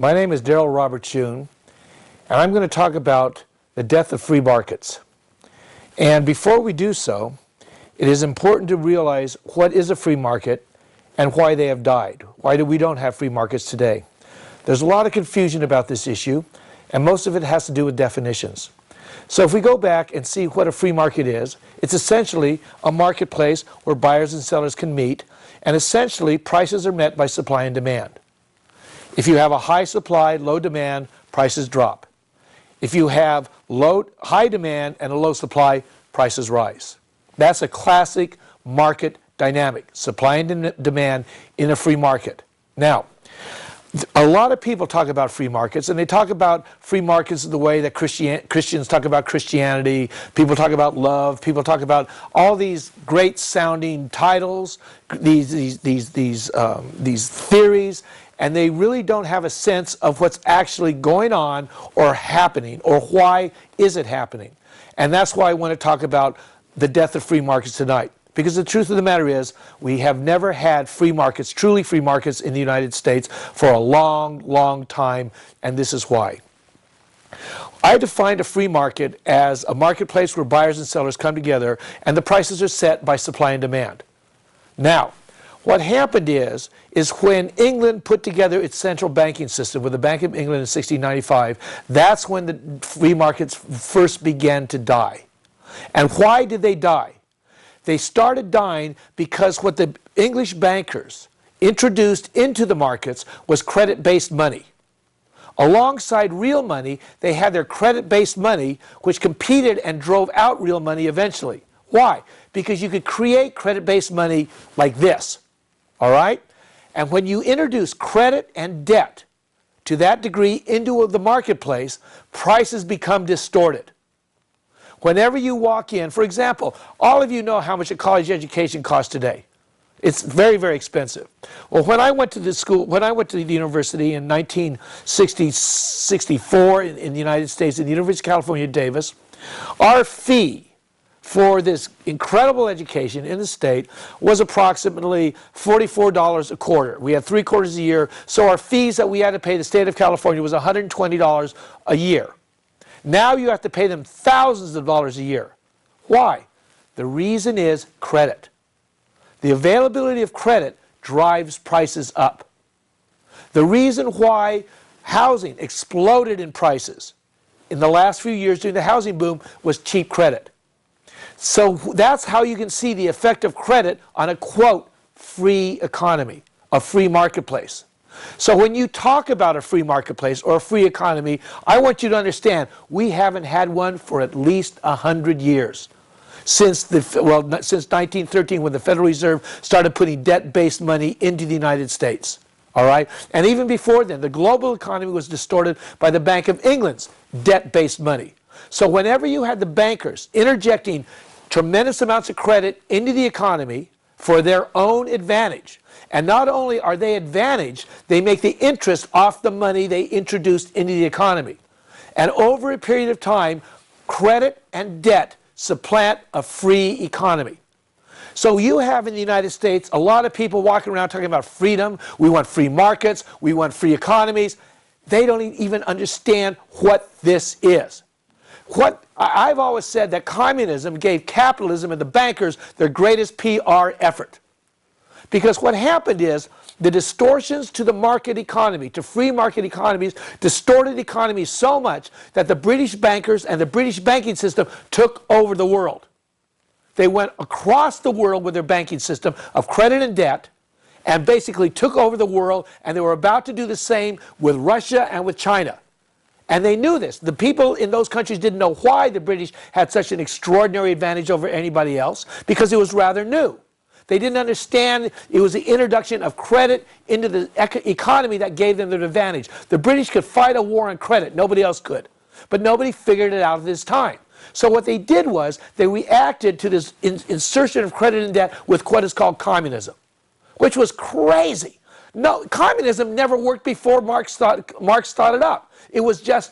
My name is Darryl Robert Schoon, and I'm going to talk about the death of free markets. And before we do so, it is important to realize what is a free market and why they have died. Why do we don't have free markets today? There's a lot of confusion about this issue, and most of it has to do with definitions. So if we go back and see what a free market is, it's essentially a marketplace where buyers and sellers can meet, and essentially prices are met by supply and demand. If you have a high supply, low demand, prices drop. If you have high demand and a low supply, prices rise. That's a classic market dynamic, supply and demand in a free market. Now, a lot of people talk about free markets, and they talk about free markets the way that Christians talk about Christianity. People talk about love. People talk about all these great sounding titles, these theories, and they really don't have a sense of what's actually going on or happening, or why is it happening. And that's why I want to talk about the death of free markets tonight. Because the truth of the matter is, we have never had free markets, truly free markets in the United States for a long, long time, and this is why. I defined a free market as a marketplace where buyers and sellers come together and the prices are set by supply and demand. Now, what happened is when England put together its central banking system with the Bank of England in 1695, that's when the free markets first began to die. And why did they die? They started dying because what the English bankers introduced into the markets was credit-based money. Alongside real money, they had their credit-based money, which competed and drove out real money eventually. Why? Because you could create credit-based money like this, all right? And when you introduce credit and debt to that degree into the marketplace, prices become distorted. Whenever you walk in, for example, all of you know how much a college education costs today. It's very, very expensive. Well, when I went to the university in 1964 in the United States, in the University of California, Davis, our fee for this incredible education in the state was approximately $44 a quarter. We had 3 quarters a year, so our fees that we had to pay the state of California was $120 a year. Now you have to pay them thousands of dollars a year. Why? The reason is credit. The availability of credit drives prices up. The reason why housing exploded in prices in the last few years during the housing boom was cheap credit. So that's how you can see the effect of credit on a, quote, free economy, a free marketplace. So when you talk about a free marketplace or a free economy, I want you to understand we haven't had one for at least 100 years. Since 1913, when the Federal Reserve started putting debt-based money into the United States. All right? And even before then, the global economy was distorted by the Bank of England's debt-based money. So whenever you had the bankers interjecting tremendous amounts of credit into the economy for their own advantage, and not only are they advantaged, they make the interest off the money they introduced into the economy. And over a period of time, credit and debt supplant a free economy. So you have in the United States a lot of people walking around talking about freedom. We want free markets. We want free economies. They don't even understand what this is. I've always said that communism gave capitalism and the bankers their greatest PR effort. Because what happened is the distortions to the market economy, to free market economies, distorted economies so much that the British bankers and the British banking system took over the world. They went across the world with their banking system of credit and debt and basically took over the world, and they were about to do the same with Russia and with China. And they knew this. The people in those countries didn't know why the British had such an extraordinary advantage over anybody else, because it was rather new. They didn't understand it was the introduction of credit into the economy that gave them their advantage. The British could fight a war on credit. Nobody else could. But nobody figured it out at this time. So what they did was they reacted to this insertion of credit and debt with what is called communism, which was crazy. No, communism never worked before Marx started up. It was just,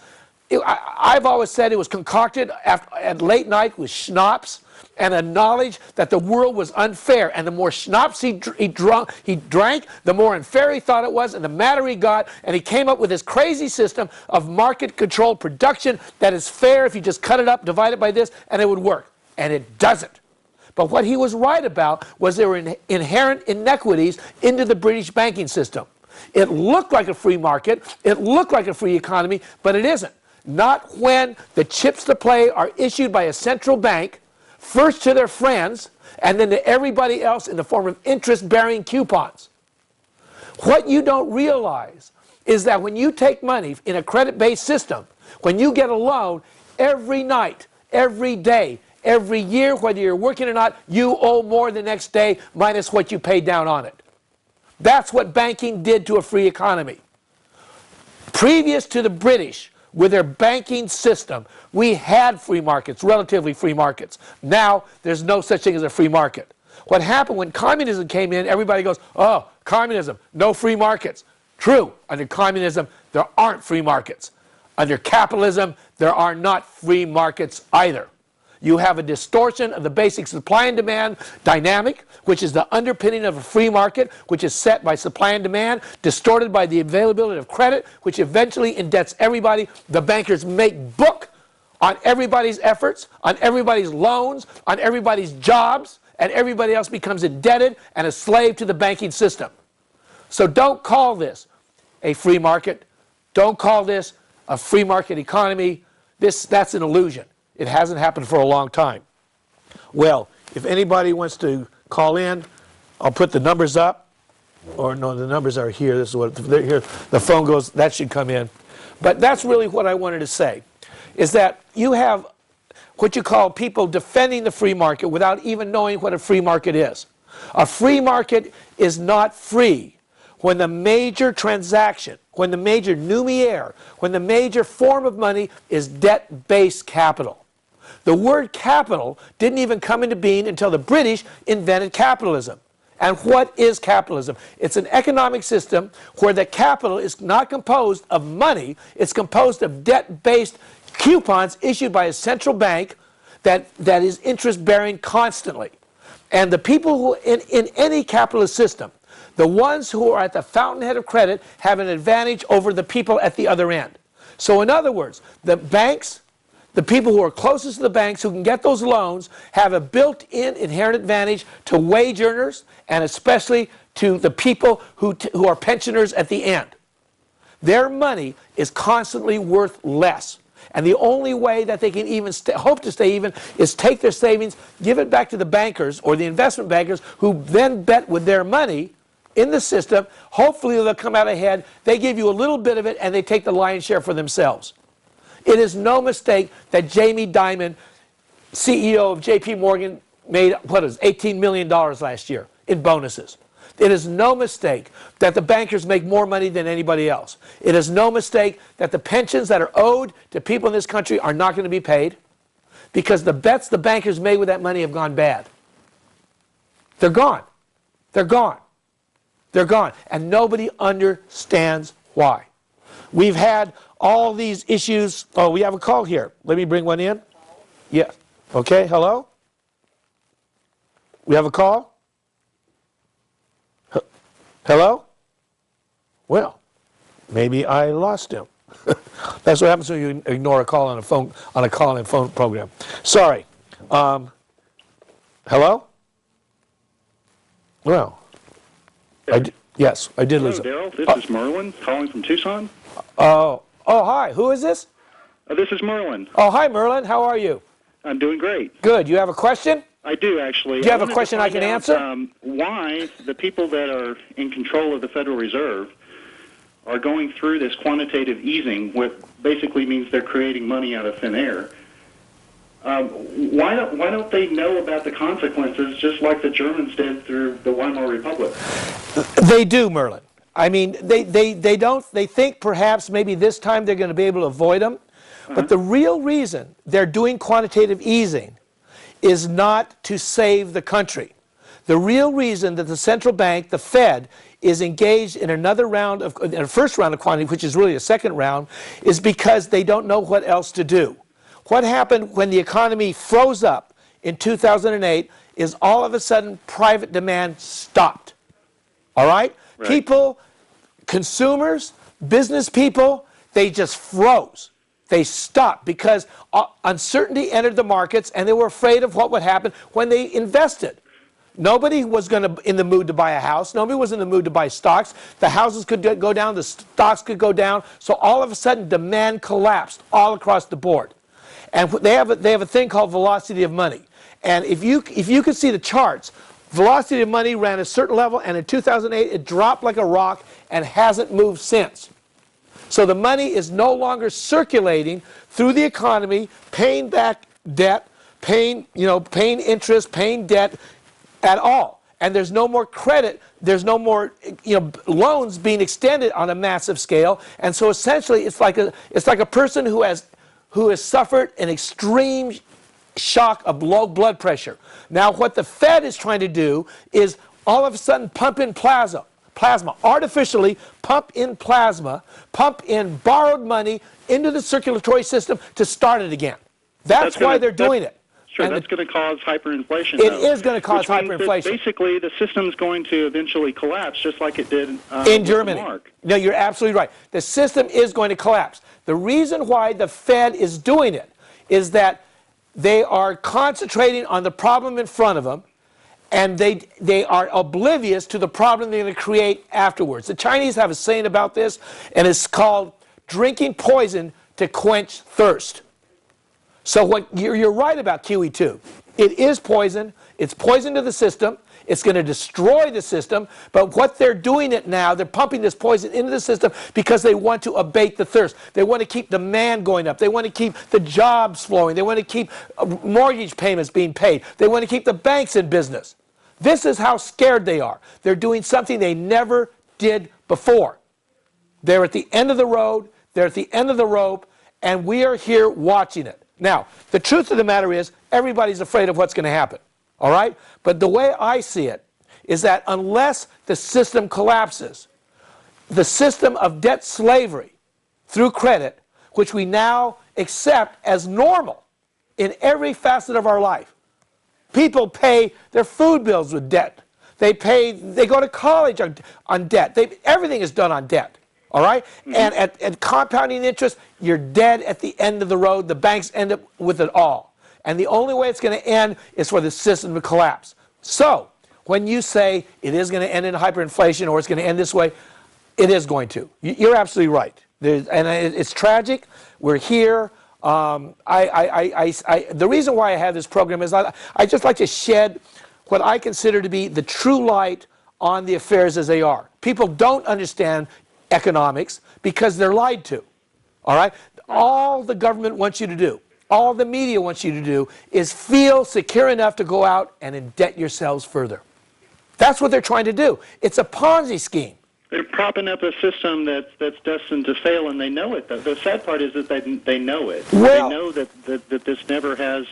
I've always said it was concocted at late night with schnapps and a knowledge that the world was unfair. And the more schnapps he drank, the more unfair he thought it was, and the madder he got. And he came up with this crazy system of market-controlled production that is fair if you just cut it up, divide it by this, and it would work. And it doesn't. But what he was right about was there were inherent inequities into the British banking system. It looked like a free market, it looked like a free economy, but it isn't. Not when the chips to play are issued by a central bank, first to their friends, and then to everybody else in the form of interest-bearing coupons. What you don't realize is that when you take money in a credit-based system, when you get a loan, every night, every day, every year, whether you're working or not, you owe more the next day minus what you paid down on it. That's what banking did to a free economy. Previous to the British, with their banking system, we had free markets, relatively free markets. Now, there's no such thing as a free market. What happened when communism came in, everybody goes, oh, communism, no free markets. True, under communism, there aren't free markets. Under capitalism, there are not free markets either. You have a distortion of the basic supply and demand dynamic, which is the underpinning of a free market, which is set by supply and demand, distorted by the availability of credit, which eventually indebts everybody. The bankers make book on everybody's efforts, on everybody's loans, on everybody's jobs, and everybody else becomes indebted and a slave to the banking system. So don't call this a free market. Don't call this a free market economy. That's an illusion. It hasn't happened for a long time. Well, if anybody wants to call in, I'll put the numbers up. Or no, the numbers are here. This is what here. The phone goes. That should come in. But that's really what I wanted to say, is that you have what you call people defending the free market without even knowing what a free market is. A free market is not free when the major transaction, when the major numéraire, when the major form of money is debt-based capital. The word capital didn't even come into being until the British invented capitalism. And what is capitalism? It's an economic system where the capital is not composed of money, it's composed of debt-based coupons issued by a central bank that is interest-bearing constantly. And the people who, in any capitalist system, the ones who are at the fountainhead of credit have an advantage over the people at the other end. So in other words, the banks, the people who are closest to the banks who can get those loans have a built-in inherent advantage to wage earners and especially to the people who are pensioners at the end. Their money is constantly worth less. And the only way that they can even hope to stay even is take their savings, give it back to the bankers or the investment bankers who then bet with their money in the system. Hopefully they'll come out ahead. They give you a little bit of it and they take the lion's share for themselves. It is no mistake that Jamie Dimon, CEO of J.P. Morgan, made, what is it, $18 million last year in bonuses. It is no mistake that the bankers make more money than anybody else. It is no mistake that the pensions that are owed to people in this country are not going to be paid because the bets the bankers made with that money have gone bad. They're gone. They're gone. They're gone. And nobody understands why. We've had all these issues. Oh, we have a call here. Let me bring one in. Yeah. Okay, hello? We have a call? Hello? Well, maybe I lost him. That's what happens when you ignore a call on a phone, on a call-in phone program. Sorry. Hello? Well, yes, I did lose it. Hello, Darryl. This is Merlin calling from Tucson. Oh, hi. Who is this? This is Merlin. Oh, hi, Merlin. How are you? I'm doing great. Good. You have a question? I do, actually. Do you have a question I can answer? Why the people that are in control of the Federal Reserve are going through this quantitative easing, which basically means they're creating money out of thin air. Why don't they know about the consequences just like the Germans did through the Weimar Republic? They do, Merlin. I mean, they don't. They think perhaps maybe this time they're going to be able to avoid them. But the real reason they're doing quantitative easing is not to save the country. The real reason that the central bank, the Fed, is engaged in another round of, in a first round of quantitative, which is really a second round, is because they don't know what else to do. What happened when the economy froze up in 2008 is all of a sudden private demand stopped. All right? People, consumers, business people, they just froze. They stopped because uncertainty entered the markets, and they were afraid of what would happen when they invested. Nobody was in the mood to buy a house. Nobody was in the mood to buy stocks. The houses could go down. The stocks could go down. So all of a sudden, demand collapsed all across the board. And they have a thing called velocity of money. And if you could see the charts, velocity of money ran a certain level, and in 2008, it dropped like a rock and hasn't moved since. So the money is no longer circulating through the economy, paying back debt, paying interest, paying debt at all. And there's no more credit, there's no more loans being extended on a massive scale. And so essentially it's like a person who has suffered an extreme shock of low blood pressure. Now what the Fed is trying to do is all of a sudden pump in plasma, artificially pump in plasma, pump in borrowed money into the circulatory system to start it again. That's why they're doing it. Sure, that's going to cause hyperinflation. It is going to cause hyperinflation. Basically, the system's going to eventually collapse, just like it did in Germany. No, you're absolutely right. The system is going to collapse. The reason why the Fed is doing it is that they are concentrating on the problem in front of them, and they are oblivious to the problem they're going to create afterwards. The Chinese have a saying about this, and it's called drinking poison to quench thirst. So what you're right about QE2. It is poison. It's poison to the system. It's going to destroy the system. But what they're doing it now, they're pumping this poison into the system because they want to abate the thirst. They want to keep demand going up. They want to keep the jobs flowing. They want to keep mortgage payments being paid. They want to keep the banks in business. This is how scared they are. They're doing something they never did before. They're at the end of the road. They're at the end of the rope. And we are here watching it. Now, the truth of the matter is, everybody's afraid of what's going to happen, all right? But the way I see it is that unless the system collapses, the system of debt slavery through credit, which we now accept as normal in every facet of our life. People pay their food bills with debt. They go to college on debt. Everything is done on debt. All right? And at compounding interest, you're dead at the end of the road. The banks end up with it all. And the only way it's going to end is for the system to collapse. So, when you say it is going to end in hyperinflation or it's going to end this way, it is going to. You're absolutely right. It's tragic. We're here. The reason why I have this program is I just like to shed what I consider to be the true light on the affairs as they are. People don't understand economics because they're lied to. All right? All the government wants you to do, all the media wants you to do is feel secure enough to go out and indebt yourselves further. That's what they're trying to do. It's a Ponzi scheme. They're propping up a system that's destined to fail, and they know it. The sad part is that they know it. Well, they know that this never has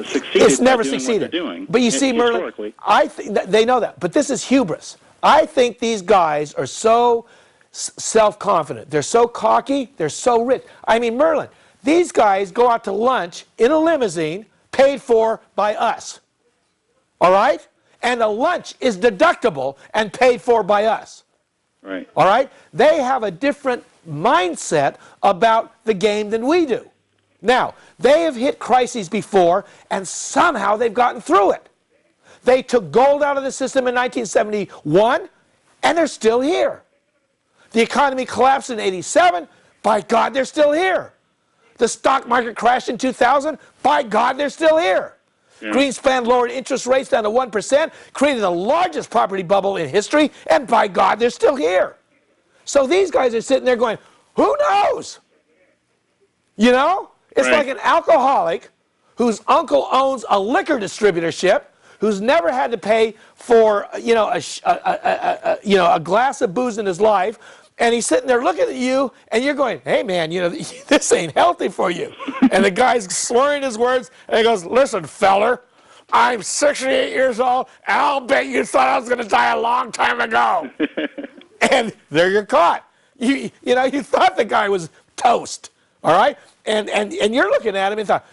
succeeded. It's never doing succeeded. What they're doing. But you see, Merlin, I think they know that. But this is hubris. I think these guys are so self-confident. They're so cocky. They're so rich. I mean, Merlin, these guys go out to lunch in a limousine paid for by us. All right? And the lunch is deductible and paid for by us. Right. All right? They have a different mindset about the game than we do. Now, they have hit crises before, and somehow they've gotten through it. They took gold out of the system in 1971, and they're still here. The economy collapsed in 87. By God, they're still here. The stock market crashed in 2000. By God, they're still here. Yeah. Greenspan lowered interest rates down to 1%, created the largest property bubble in history, and by God, they're still here. So these guys are sitting there going, who knows? You know? It's like an alcoholic whose uncle owns a liquor distributorship, who's never had to pay for a glass of booze in his life, and he's sitting there looking at you, and you're going, hey man, this ain't healthy for you. And the guy's slurring his words, and he goes, listen, feller, I'm 68 years old, and I'll bet you thought I was going to die a long time ago. And there you're caught. You thought the guy was toast, all right? And you're looking at him and thought,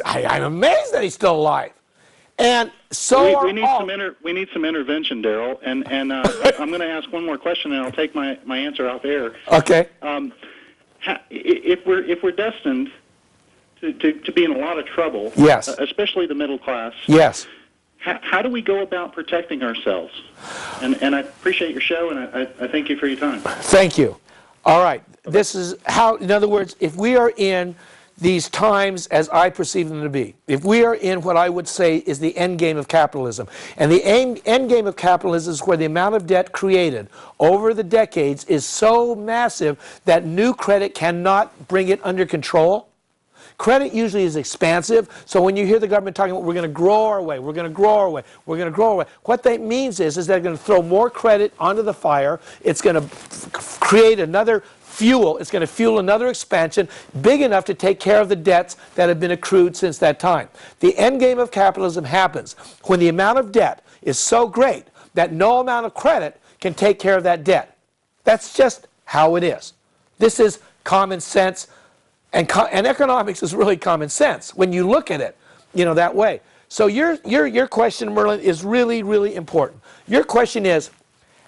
I'm amazed that he's still alive. And so we need some intervention, Darryl. And I'm going to ask one more question, and I'll take my answer out there. Okay. If we're destined to be in a lot of trouble, yes, especially the middle class, yes, how do we go about protecting ourselves? And I appreciate your show, and I thank you for your time. Thank you. All right. This is how, in other words, if we are in these times as I perceive them to be, if we are in what I would say is the end game of capitalism, and the end game of capitalism is where the amount of debt created over the decades is so massive that new credit cannot bring it under control. Credit usually is expansive, so when you hear the government talking about we're going to grow our way, we're going to grow our way, we're going to grow our way, what that means is they're going to throw more credit onto the fire. It's going to create another fuel. It's going to fuel another expansion big enough to take care of the debts that have been accrued since that time. The end game of capitalism happens when the amount of debt is so great that no amount of credit can take care of that debt. That's just how it is. This is common sense. And economics is really common sense when you look at it, that way. So your question, Merlin, is really, really important. Your question is,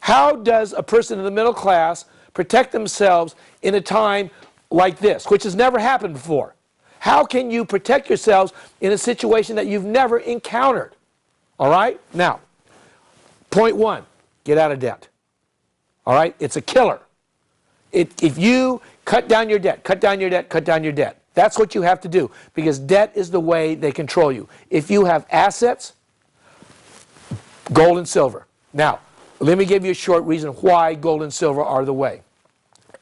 how does a person in the middle class protect themselves in a time like this, which has never happened before? How can you protect yourselves in a situation that you've never encountered? All right? Now, point one, get out of debt. All right? It's a killer. If you cut down your debt, cut down your debt, cut down your debt. That's what you have to do, because debt is the way they control you. If you have assets, gold and silver. Now, let me give you a short reason why gold and silver are the way.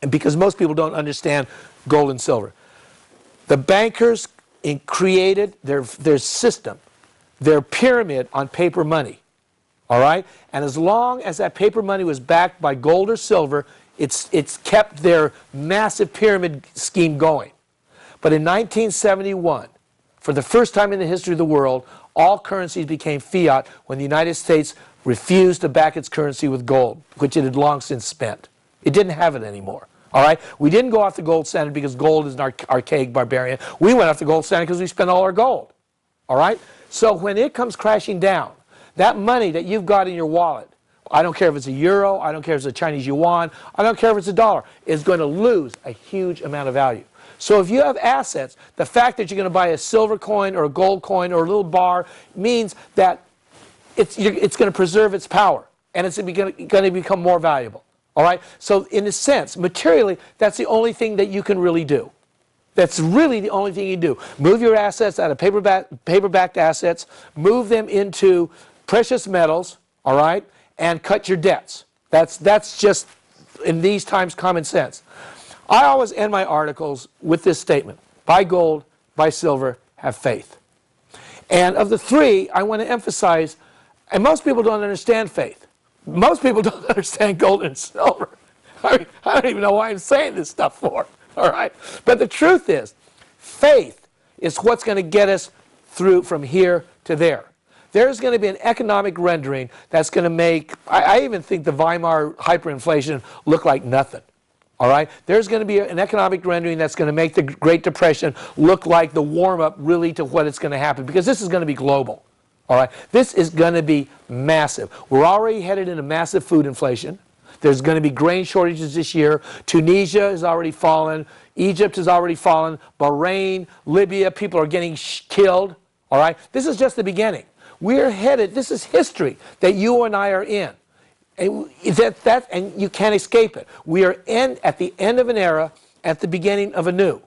And because most people don't understand gold and silver. The bankers created their system, their pyramid on paper money. All right? And as long as that paper money was backed by gold or silver, it's kept their massive pyramid scheme going. But in 1971, for the first time in the history of the world, all currencies became fiat when the United States refused to back its currency with gold, which it had long since spent. It didn't have it anymore. All right? We didn't go off the gold standard because gold is an archaic barbarian. We went off the gold standard because we spent all our gold. All right? So when it comes crashing down, that money that you've got in your wallet, I don't care if it's a euro, I don't care if it's a Chinese yuan, I don't care if it's a dollar, is going to lose a huge amount of value. So if you have assets, the fact that you're going to buy a silver coin or a gold coin or a little bar means that it's going to preserve its power, and it's going to become more valuable. All right? So in a sense, materially, that's the only thing that you can really do. That's really the only thing you do. Move your assets out of paper-backed assets, move them into precious metals, all right, and cut your debts. That's just, in these times, common sense. I always end my articles with this statement: buy gold, buy silver, have faith. And of the three, I want to emphasize, and most people don't understand faith. Most people don't understand gold and silver. I mean, I don't even know why I'm saying this stuff for, all right? But the truth is, faith is what's going to get us through from here to there. There's going to be an economic rendering that's going to make, I even think the Weimar hyperinflation look like nothing. All right? There's going to be an economic rendering that's going to make the Great Depression look like the warm-up really to what it's going to happen, because this is going to be global. All right? This is going to be massive. We're already headed into massive food inflation. There's going to be grain shortages this year. Tunisia has already fallen. Egypt has already fallen. Bahrain, Libya, people are getting killed. All right? This is just the beginning. We're headed, this is history that you and I are in. And you can't escape it. We are at the end of an era, at the beginning of a new.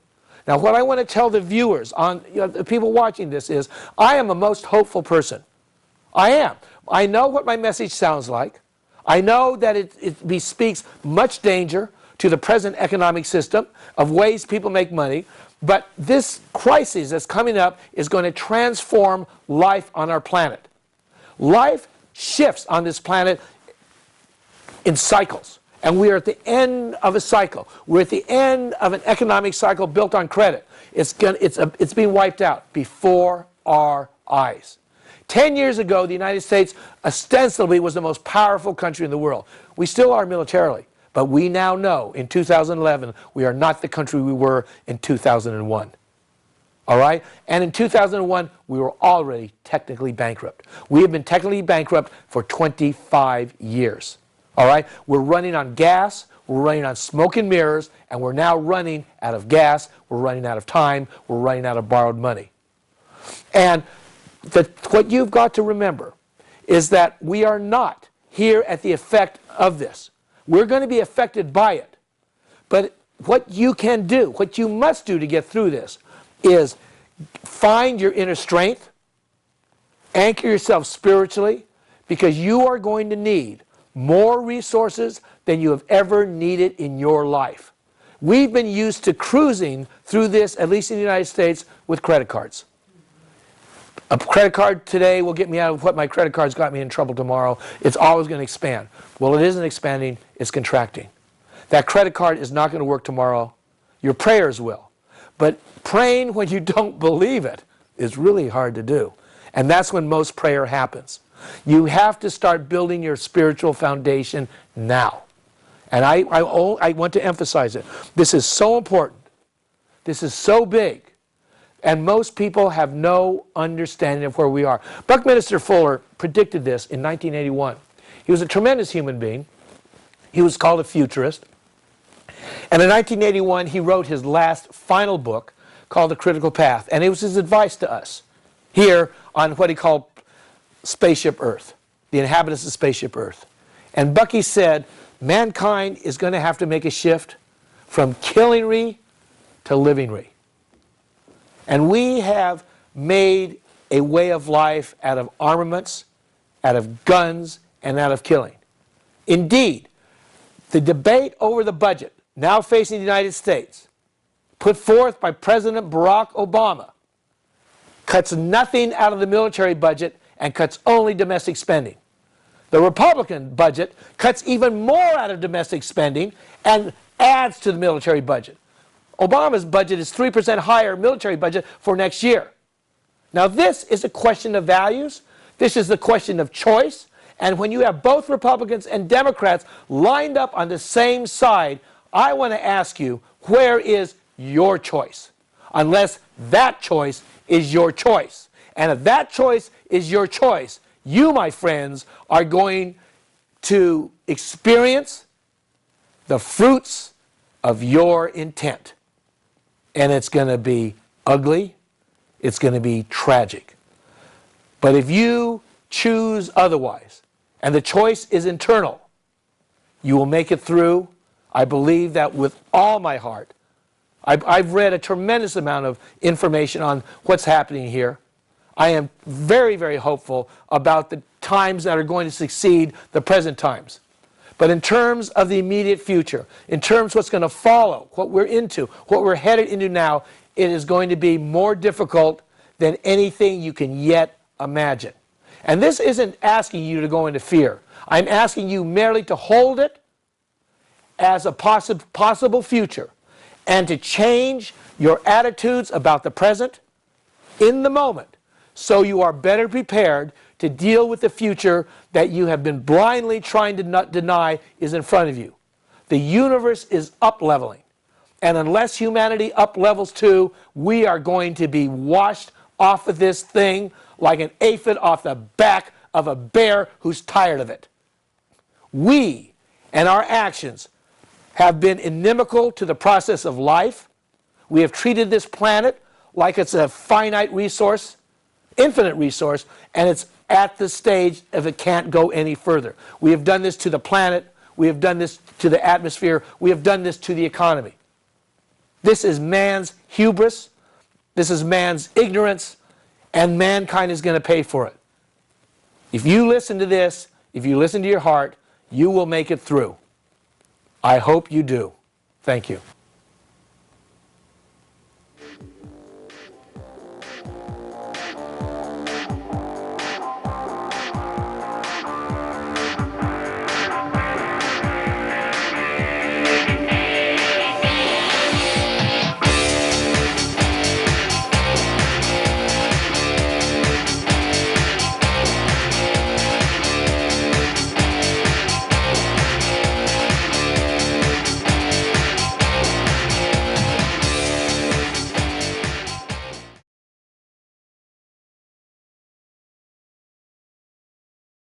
Now, what I want to tell the viewers, the people watching this, is I am a most hopeful person. I am. I know what my message sounds like. I know that it bespeaks much danger to the present economic system of ways people make money. But this crisis that's coming up is going to transform life on our planet. Life shifts on this planet in cycles. And we are at the end of a cycle. We're at the end of an economic cycle built on credit. It's being wiped out before our eyes. 10 years ago, the United States ostensibly was the most powerful country in the world. We still are militarily. But we now know, in 2011, we are not the country we were in 2001. All right? And in 2001, we were already technically bankrupt. We have been technically bankrupt for 25 years. All right? We're running on gas, we're running on smoke and mirrors, and we're now running out of gas, we're running out of time, we're running out of borrowed money. And what you've got to remember is that we are not here at the effect of this. We're going to be affected by it. But what you can do, what you must do to get through this, is find your inner strength, anchor yourself spiritually, because you are going to need more resources than you have ever needed in your life. We've been used to cruising through this, at least in the United States, with credit cards. A credit card today will get me out of what my credit card's got me in trouble tomorrow. It's always going to expand. Well, it isn't expanding, it's contracting. That credit card is not going to work tomorrow. Your prayers will. But praying when you don't believe it is really hard to do. And that's when most prayer happens. You have to start building your spiritual foundation now. And I want to emphasize it. This is so important. This is so big. And most people have no understanding of where we are. Buckminster Fuller predicted this in 1981. He was a tremendous human being. He was called a futurist. And in 1981, he wrote his last final book called The Critical Path. And it was his advice to us here on what he called Spaceship Earth, the inhabitants of Spaceship Earth. And Bucky said, mankind is going to have to make a shift from killing-re to living-re. And we have made a way of life out of armaments, out of guns, and out of killing. Indeed, the debate over the budget now facing the United States, put forth by President Barack Obama, cuts nothing out of the military budget and cuts only domestic spending. The Republican budget cuts even more out of domestic spending and adds to the military budget. Obama's budget is 3% higher military budget for next year. Now this is a question of values. This is the question of choice. And when you have both Republicans and Democrats lined up on the same side, I want to ask you, where is your choice? Unless that choice is your choice. And if that choice is your choice, you, my friends, are going to experience the fruits of your intent. And it's going to be ugly. It's going to be tragic. But if you choose otherwise, and the choice is internal, you will make it through. I believe that with all my heart. I've read a tremendous amount of information on what's happening here. I am very, very hopeful about the times that are going to succeed the present times. But in terms of the immediate future, in terms of what's going to follow, what we're into, what we're headed into now, it is going to be more difficult than anything you can yet imagine. And this isn't asking you to go into fear. I'm asking you merely to hold it as a possible future and to change your attitudes about the present in the moment so you are better prepared to deal with the future that you have been blindly trying to not deny is in front of you. The universe is up-leveling. And unless humanity up-levels too, we are going to be washed off of this thing like an aphid off the back of a bear who's tired of it. We and our actions have been inimical to the process of life. We have treated this planet like it's a finite resource, infinite resource, and it's at the stage if it can't go any further. We have done this to the planet. We have done this to the atmosphere. We have done this to the economy. This is man's hubris. This is man's ignorance, and mankind is going to pay for it. If you listen to this, if you listen to your heart, you will make it through. I hope you do. Thank you.